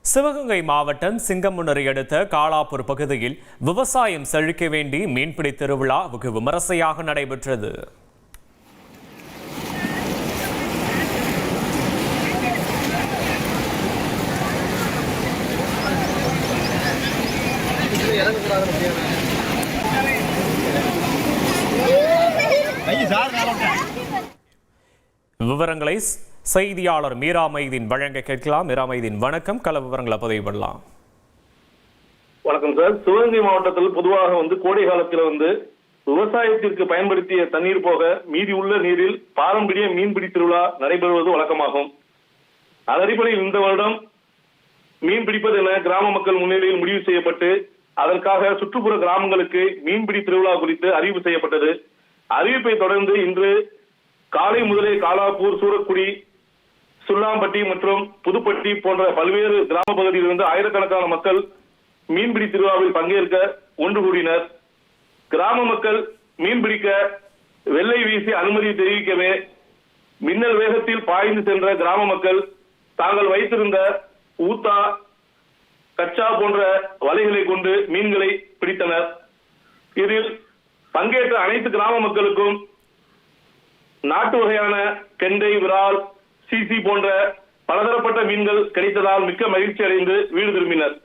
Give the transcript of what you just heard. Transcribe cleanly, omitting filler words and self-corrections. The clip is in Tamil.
சிவகங்கை மாவட்டம் சிங்கமுனரை அடுத்த காலாப்பூர் பகுதியில் விவசாயம் செழிக்க வேண்டி மீன்பிடி திருவிழா வெகு விமரிசையாக நடைபெற்றது. விவரங்களை செய்தியாளர் மீரா மைதீன் வழங்க கேட்கலாம். மீரா மைதீன், வணக்கம். கள விவரங்களை பதிவு பண்ணலாம். வணக்கம் சார். சிவகங்கை மாவட்டத்தில் பொதுவாக கோடை காலத்தில் விவசாயத்திற்கு பயன்படுத்திய தண்ணீர் போக மீதி உள்ள நீரில் பாரம்பரிய மீன்பிடி திருவிழா நடைபெறுவது வழக்கமாகும். அதன் அடிப்படையில் இந்த வருடம் மீன் பிடிப்பது என கிராம மக்கள் முன்னிலையில் முடிவு செய்யப்பட்டு அதற்காக சுற்றுப்புற கிராமங்களுக்கு மீன்பிடி திருவிழா குறித்து அறிவிப்பு செய்யப்பட்டது. அறிவிப்பை தொடர்ந்து இன்று காலை முதலே காலாப்பூர், சூரக்குடி, சுல்லாம்பட்டி மற்றும் புதுப்பட்டி போன்ற பல்வேறு கிராம பகுதியிலிருந்து ஆயிரக்கணக்கான மக்கள் மீன்பிடி திருவிழாவில் பங்கேற்க ஒன்று கூடினர். கிராம மக்கள் மீன்பிடிக்க வெள்ளை வீசி அனுமதி தெரிவிக்கவே மின்னல் வேகத்தில் பாய்ந்து சென்ற கிராம மக்கள் தாங்கள் வைத்திருந்த ஊத்தா, கச்சா போன்ற வலைகளை கொண்டு மீன்களை பிடித்தனர். இதில் பங்கேற்ற அனைத்து கிராம மக்களுக்கும் நாட்டு வகையான கெண்டை, விரால், சிசி போன்ற பலதரப்பட்ட மீன்கள் கிடைத்ததால் மிக்க மகிழ்ச்சி அடைந்து வீடு திரும்பினர்.